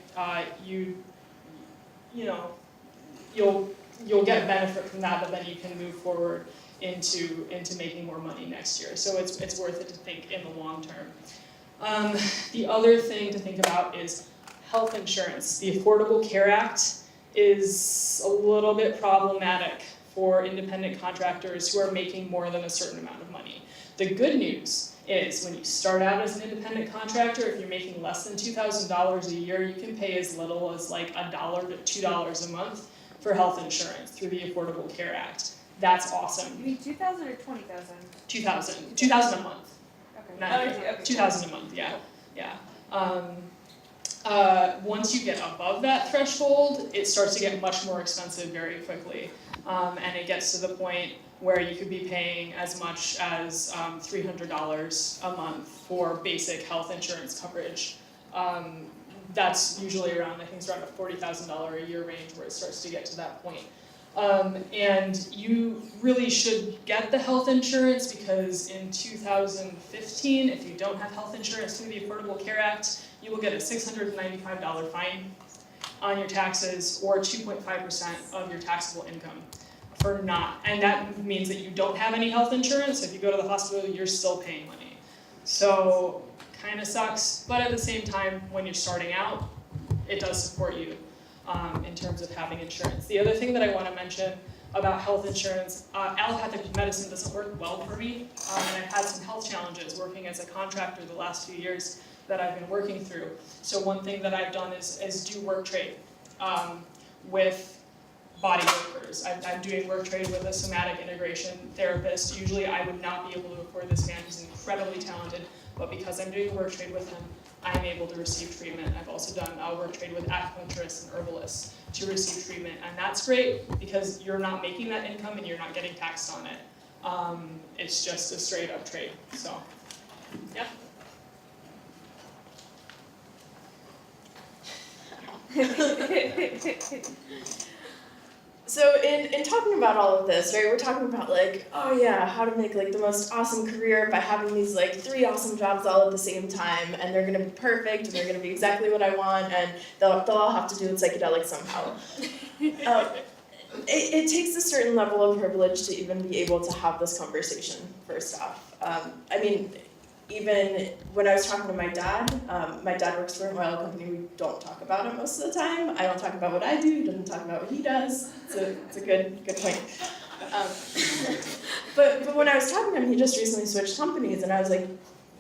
Speaker 2: you'll get benefit from that, but then you can move forward into making more money next year. So it's worth it to think in the long term. The other thing to think about is health insurance. The Affordable Care Act is a little bit problematic for independent contractors who are making more than a certain amount of money. The good news is when you start out as an independent contractor, if you're making less than $2,000 a year, you can pay as little as like $1 to $2 a month for health insurance through the Affordable Care Act. That's awesome.
Speaker 3: You mean 2,000 or 20,000?
Speaker 2: 2,000. 2,000 a month.
Speaker 3: Okay.
Speaker 2: Okay. 2,000 a month, yeah. Once you get above that threshold, it starts to get much more expensive very quickly. And it gets to the point where you could be paying as much as $300 a month for basic health insurance coverage. That's usually around, I think it's around a $40,000 a year range where it starts to get to that point. And you really should get the health insurance, because in 2015, if you don't have health insurance through the Affordable Care Act, you will get a $695 fine on your taxes, or 2.5% of your taxable income for not. And that means that you don't have any health insurance. So if you go to the hospital, you're still paying money. So kind of sucks, but at the same time, when you're starting out, it does support you in terms of having insurance. The other thing that I want to mention about health insurance, allopathic medicine doesn't work well for me, and I've had some health challenges working as a contractor the last few years that I've been working through. So one thing that I've done is do work trade with body workers. I'm doing work trade with a somatic integration therapist. Usually I would not be able to afford this man who's incredibly talented, but because I'm doing work trade with him, I'm able to receive treatment. I've also done work trade with acupuncturists and herbalists to receive treatment, and that's great because you're not making that income and you're not getting taxed on it. It's just a straight up trade, so, yeah.
Speaker 1: So in talking about all of this, right, we're talking about like, oh yeah, how to make like the most awesome career by having these like 3 awesome jobs all at the same time, and they're gonna be perfect, and they're gonna be exactly what I want, and they'll all have to do with psychedelics somehow. It takes a certain level of privilege to even be able to have this conversation, first off. I mean, even when I was talking to my dad works for an oil company. We don't talk about it most of the time. I don't talk about what I do. He doesn't talk about what he does. It's a good point. But when I was talking to him, he just recently switched companies, and I was like,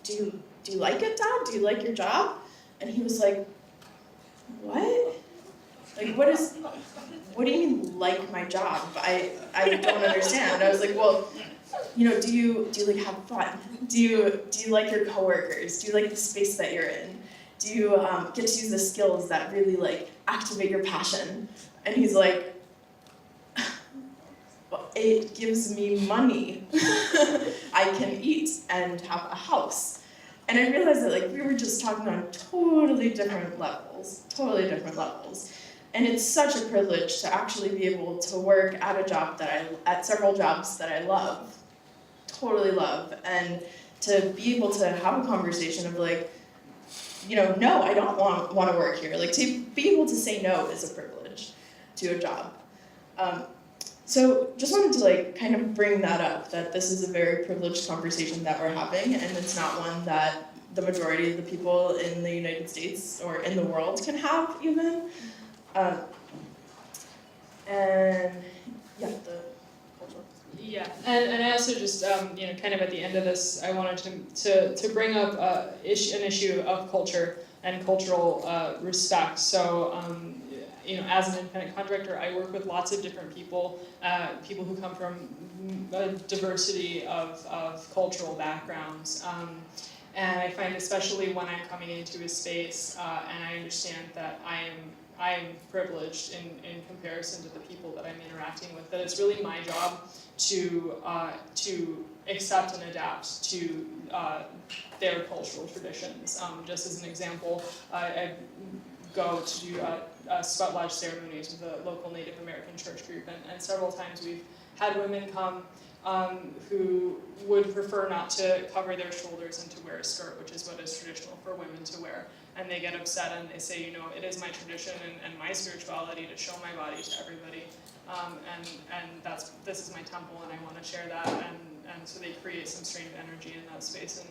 Speaker 1: do you like it, Dad? Do you like your job? And he was like, what? Like, what do you mean like my job? I don't understand. And I was like, well, do you like have fun? Do you like your coworkers? Do you like the space that you're in? Do you get to use the skills that really like activate your passion? And he's like, well, it gives me money. I can eat and have a house. And I realized that like we were just talking on totally different levels. And it's such a privilege to actually be able to work at at several jobs that I love, totally love, and to be able to have a conversation of like, no, I don't want to work here. Like to be able to say no is a privilege to a job. So just wanted to like kind of bring that up, that this is a very privileged conversation that we're having, and it's not one that the majority of the people in the United States or in the world can have even. And yeah, the cultural.
Speaker 2: Yeah, and I also just kind of at the end of this, I wanted to bring up an issue of culture and cultural respect. So as an independent contractor, I work with lots of different people who come from a diversity of cultural backgrounds. And I find, especially when I'm coming into a space and I understand that I am privileged in comparison to the people that I'm interacting with, that it's really my job to accept and adapt to their cultural traditions. Just as an example, I go to do sweat lodge ceremonies with a local Native American church group, and several times we've had women come who would prefer not to cover their shoulders and to wear a skirt, which is what is traditional for women to wear. And they get upset and they say, it is my tradition and my spirituality to show my body to everybody. And this is my temple and I want to share that. And so they create some strained energy in that space.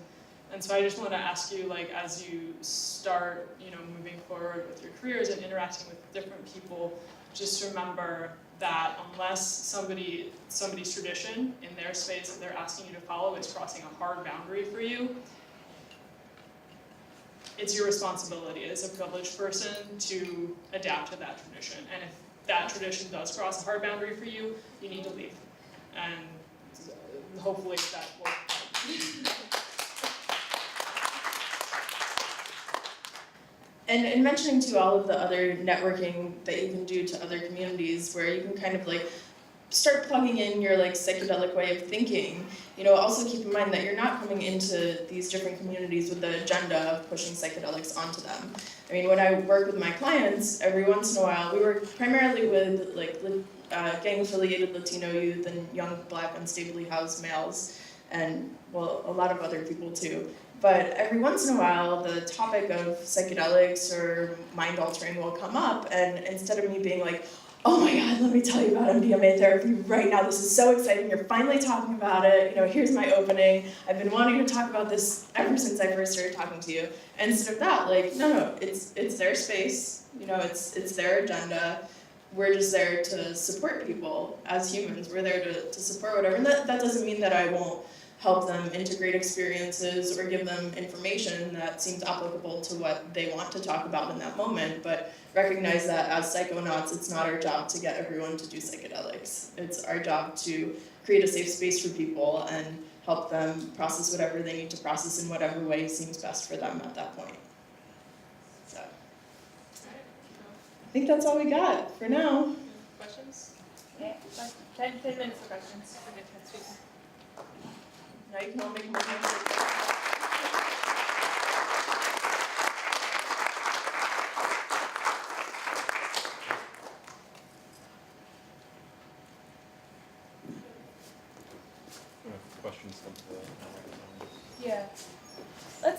Speaker 2: And so I just want to ask you, like, as you start, moving forward with your careers and interacting with different people, just remember that unless somebody's tradition in their space that they're asking you to follow is crossing a hard boundary for you, it's your responsibility as a privileged person to adapt to that tradition. And if that tradition does cross a hard boundary for you, you need to leave. And hopefully that will help.
Speaker 1: And mentioning to all of the other networking that you can do to other communities, where you can kind of like start plugging in your like psychedelic way of thinking. Also keep in mind that you're not coming into these different communities with the agenda of pushing psychedelics onto them. I mean, when I work with my clients, every once in a while, we work primarily with like gang-affiliated Latino youth and young Black unstably housed males, and well, a lot of other people too. But every once in a while, the topic of psychedelics or mind-altering will come up, and instead of me being like, oh my God, let me tell you about MDMA therapy right now, this is so exciting, you're finally talking about it, here's my opening, I've been wanting to talk about this ever since I first started talking to you. And instead of that, like, no, it's their space, it's their agenda, we're just there to support people as humans, we're there to support whatever, and that doesn't mean that I won't help them integrate experiences or give them information that seems applicable to what they want to talk about in that moment, but recognize that as psychonauts, it's not our job to get everyone to do psychedelics. It's our job to create a safe space for people and help them process whatever they need to process in whatever way seems best for them at that point. So, I think that's all we got for now.
Speaker 2: Questions?
Speaker 3: Yeah, 10 minutes for questions.
Speaker 1: Now you can all make more notes.
Speaker 4: Questions come to the
Speaker 3: Yeah. Let's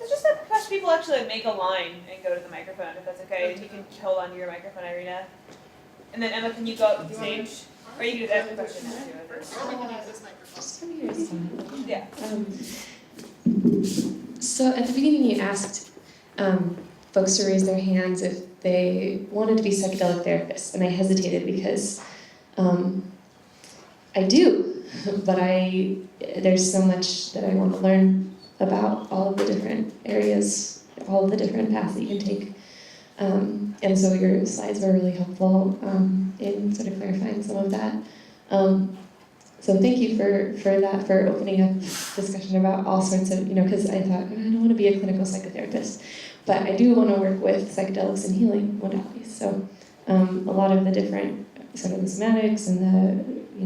Speaker 3: just have people actually make a line and go to the microphone if that's okay. And you can hold on to your microphone, Irina. And then Emma, can you go up the stage? Or you can ask the question now too. Yeah.
Speaker 5: So at the beginning you asked folks to raise their hands if they wanted to be psychedelic therapists, and I hesitated because I do, but there's so much that I want to learn about all of the different areas, all of the different paths that you can take. And so your slides were really helpful in sort of clarifying some of that. So thank you for that, for opening up discussion about all sorts of, because I thought, I don't want to be a clinical psychotherapist, but I do want to work with psychedelics and healing modalities. So a lot of the different sort of the somatics and the, I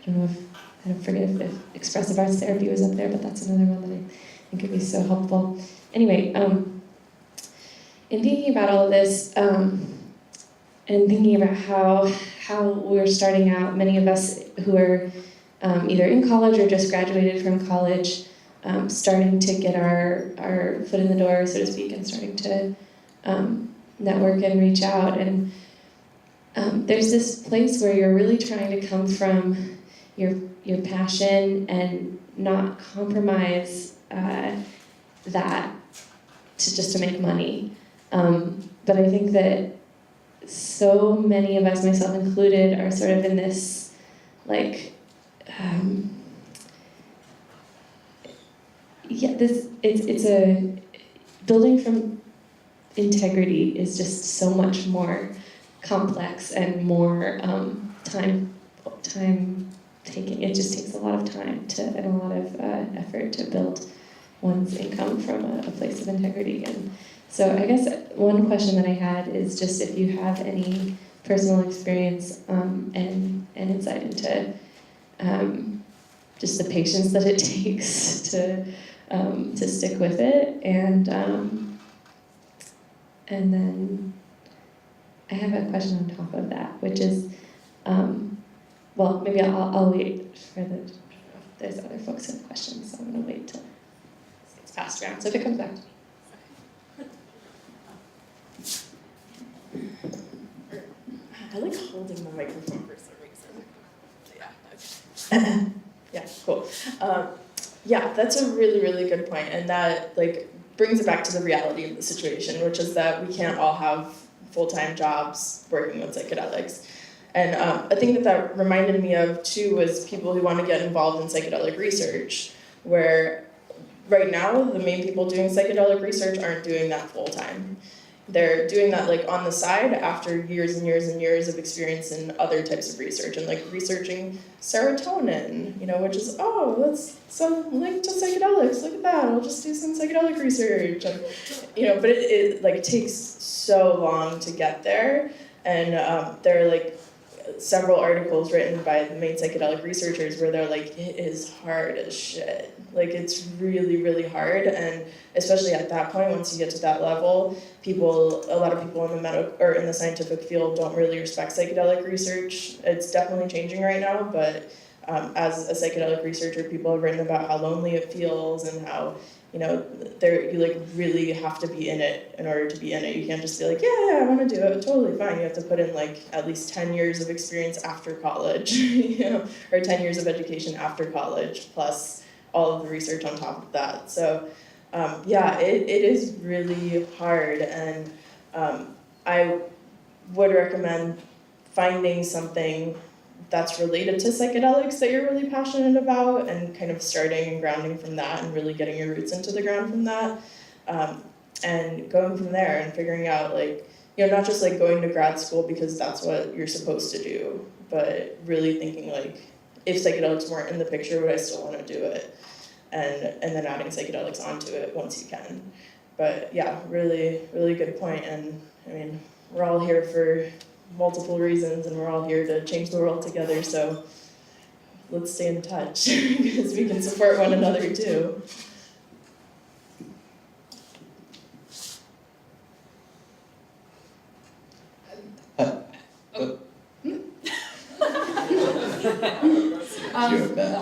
Speaker 5: don't know if, I don't forget if expressive arts therapy was up there, but that's another one that I think could be so helpful. Anyway, in thinking about all of this, and thinking about how we're starting out, many of us who are either in college or just graduated from college, starting to get our foot in the door, so to speak, and starting to network and reach out. And there's this place where you're really trying to come from your passion and not compromise that to make money. But I think that so many of us, myself included, are sort of in this, it's a building from integrity is just so much more complex and more time taking. It just takes a lot of time and a lot of effort to build one's income from a place of integrity. And so I guess one question that I had is just if you have any personal experience and insight into just the patience that it takes to stick with it, and then I have a question on top of that, which is, well, maybe I'll wait for there's other folks who have questions, so I'm gonna wait till it's passed around. So if it comes back to me.
Speaker 1: I like holding the microphone for some reason. Yeah, cool. Yeah, that's a really, really good point, and that brings it back to the reality of the situation, which is that we can't all have full-time jobs working with psychedelics. And a thing that reminded me of too was people who want to get involved in psychedelic research, where right now the main people doing psychedelic research aren't doing that full-time. They're doing that on the side after years and years and years of experience in other types of research, and researching serotonin, which is, that's some link to psychedelics, look at that, I'll just do some psychedelic research. And, but it takes so long to get there, and there are several articles written by the main psychedelic researchers where they're it is hard as shit. It's really, really hard, and especially at that point, once you get to that level, a lot of people in the scientific field don't really respect psychedelic research. It's definitely changing right now, but as a psychedelic researcher, people have written about how lonely it feels and how you really have to be in it in order to be in it. You can't just be yeah, I want to do it, totally fine. You have to put in at least 10 years of experience after college, or 10 years of education after college, plus all of the research on top of that. So it is really hard, and I would recommend finding something that's related to psychedelics that you're really passionate about, and kind of starting and grounding from that, and really getting your roots into the ground from that, and going from there and figuring out not just going to grad school because that's what you're supposed to do, but really thinking if psychedelics weren't in the picture, would I still want to do it? And then adding psychedelics onto it once you can. But yeah, really, really good point. And I mean, we're all here for multiple reasons, and we're all here to change the world together, so let's stay in touch because we can support one another too.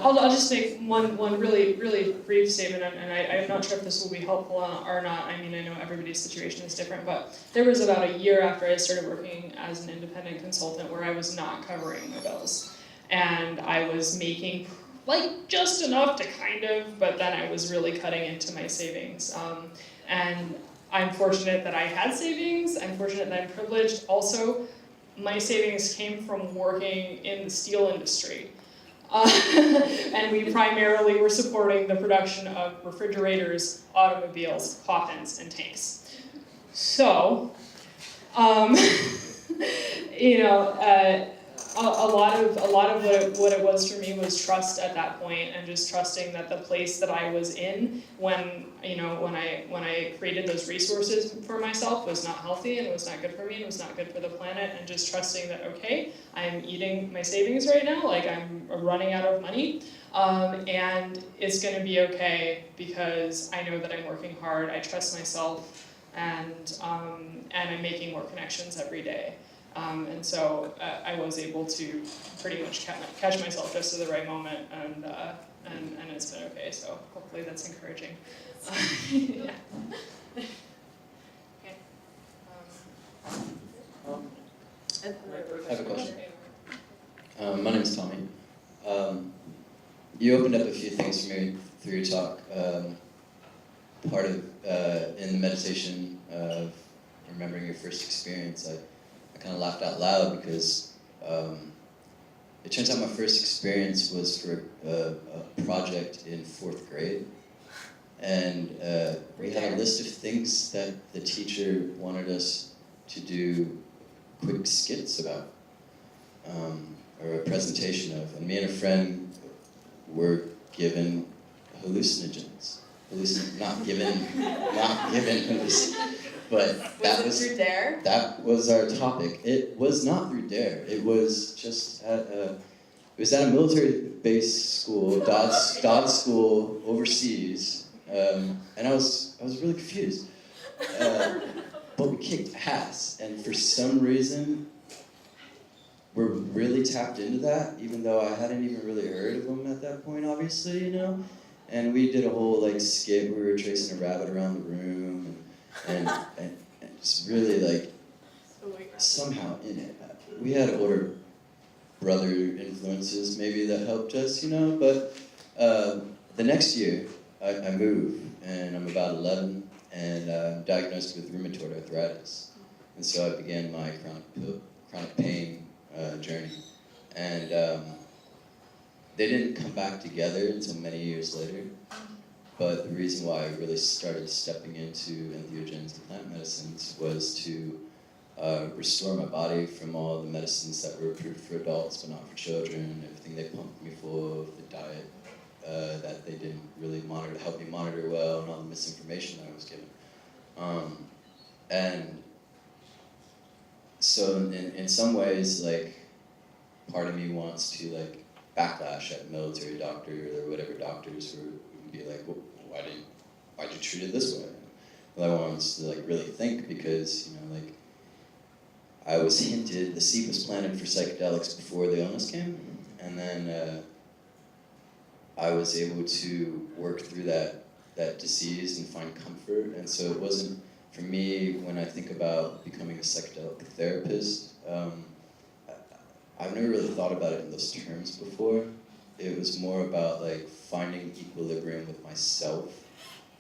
Speaker 2: I'll just make one really, really brief statement, and I'm not sure if this will be helpful or not. I mean, I know everybody's situation is different, but there was about a year after I started working as an independent consultant where I was not covering my bills. And I was making just enough to but then I was really cutting into my savings. And I'm fortunate that I had savings. I'm fortunate that I'm privileged. Also, my savings came from working in the steel industry. And we primarily were supporting the production of refrigerators, automobiles, coffins, and tanks. So, you know, a lot of what it was for me was trust at that point, and just trusting that the place that I was in when I created those resources for myself was not healthy and was not good for me and was not good for the planet, and just trusting that, okay, I'm eating my savings right now, like I'm running out of money, and it's gonna be okay because I know that I'm working hard, I trust myself, and I'm making more connections every day. And so I was able to pretty much catch myself just at the right moment, and it's been okay. So hopefully that's encouraging. Yeah. Okay.
Speaker 6: I have a question. My name's Tommy. You opened up a few things for me through your talk. Part of in the meditation of remembering your first experience, I kind of laughed out loud because it turns out my first experience was for a project in 4th grade. And we had a list of things that the teacher wanted us to do quick skits about, or a presentation of. And me and a friend were given hallucinogens. Not given hallucinogens. But that
Speaker 1: Was it through DARE?
Speaker 6: That was our topic. It was not through DARE. It was just at it was at a military-based school, Dodds School overseas, and I was really confused. But we kicked ass, and for some reason, we're really tapped into that, even though I hadn't even really heard of them at that point, obviously, you know. And we did a whole like skit where we were chasing a rabbit around the room, and just really like somehow in it. We had older brother influences maybe that helped us, you know. But the next year I moved, and I'm about 11, and I'm diagnosed with rheumatoid arthritis, and so I began my chronic pain journey, and they didn't come back together until many years later. But the reason why I really started stepping into entheogens and plant medicines was to restore my body from all the medicines that were approved for adults but not for children, everything they pumped me full of, the diet that they didn't really help me monitor well, and all the misinformation that I was given. And so in some ways, like, part of me wants to like backlash at military doctors or whatever doctors who would be like, well, why'd you treat it this way? Well, I want us to like really think, because, you know, like, I was hinted, the seed was planted for psychedelics before the illness came, and then I was able to work through that disease and find comfort. And so it wasn't, for me, when I think about becoming a psychedelic therapist, I've never really thought about it in those terms before. It was more about like finding equilibrium with myself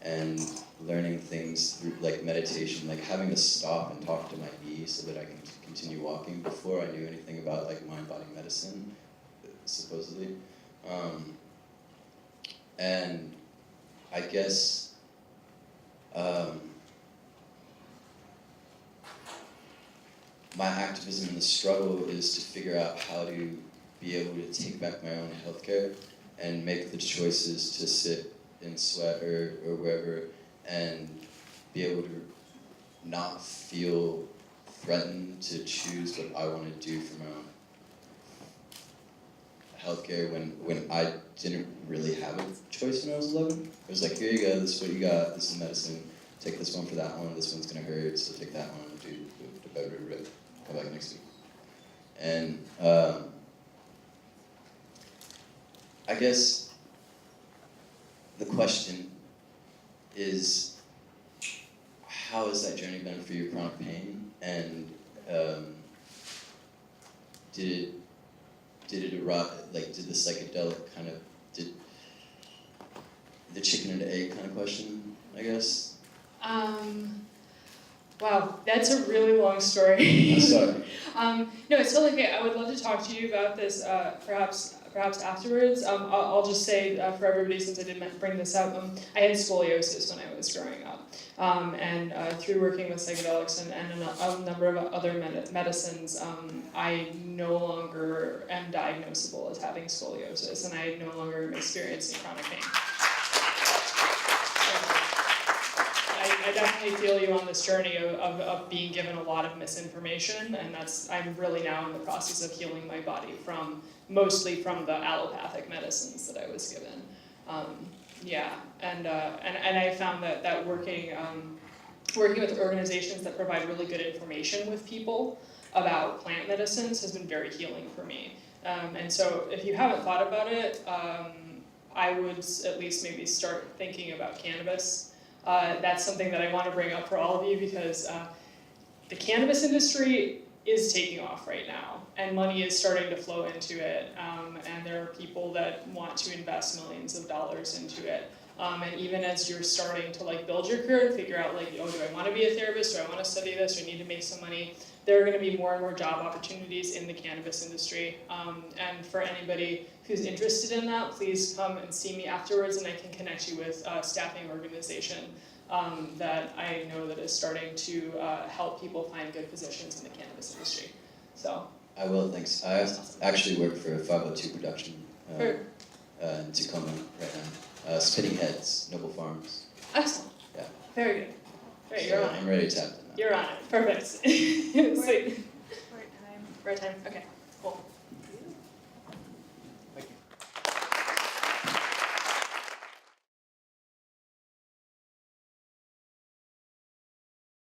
Speaker 6: and learning things through like meditation, like having to stop and talk to my knee so that I can continue walking before I knew anything about like mind-body medicine, supposedly. And I guess my activism in the struggle is to figure out how to be able to take back my own healthcare and make the choices to sit in sweat or wherever and be able to not feel threatened to choose what I want to do for my own healthcare when I didn't really have a choice when I was 11. It was like, here you go, this is what you got, this is medicine, take this one for that one, this one's gonna hurt, so take that one, come back next week. And I guess the question is, how has that journey been for your chronic pain? And did it arrive, like, did the psychedelic kind of, did the chicken and egg kind of question, I guess?
Speaker 2: Wow, that's a really long story.
Speaker 6: I'm sorry.
Speaker 2: No, it's totally okay. I would love to talk to you about this perhaps perhaps afterwards. I'll just say for everybody, since I did bring this up, I had scoliosis when I was growing up. And through working with psychedelics and a number of other medicines, I no longer am diagnosable as having scoliosis, and I no longer am experiencing chronic pain. I definitely feel you on this journey of being given a lot of misinformation, and I'm really now in the process of healing my body mostly from the allopathic medicines that I was given. And I found that working with organizations that provide really good information with people about plant medicines has been very healing for me. And so if you haven't thought about it, I would at least maybe start thinking about cannabis. That's something that I want to bring up for all of you because the cannabis industry is taking off right now, and money is starting to flow into it, and there are people that want to invest millions of dollars into it. And even as you're starting to build your career and figure out do I want to be a therapist, do I want to study this, do I need to make some money, there are going to be more and more job opportunities in the cannabis industry. And for anybody who's interested in that, please come and see me afterwards, and I can connect you with a staffing organization that I know that is starting to help people find good positions in the cannabis industry. So
Speaker 6: I will, thanks. I actually work for a 502 production in Tacoma right now. Spitting Heads, Noble Farms.
Speaker 2: Excellent.
Speaker 6: Yeah.
Speaker 2: Very good. Great,
Speaker 6: So
Speaker 2: you're on it.
Speaker 6: I'm ready to tap into that.
Speaker 2: You're on it. Perfect. Sweet.
Speaker 3: Part time.
Speaker 2: Right time. Okay.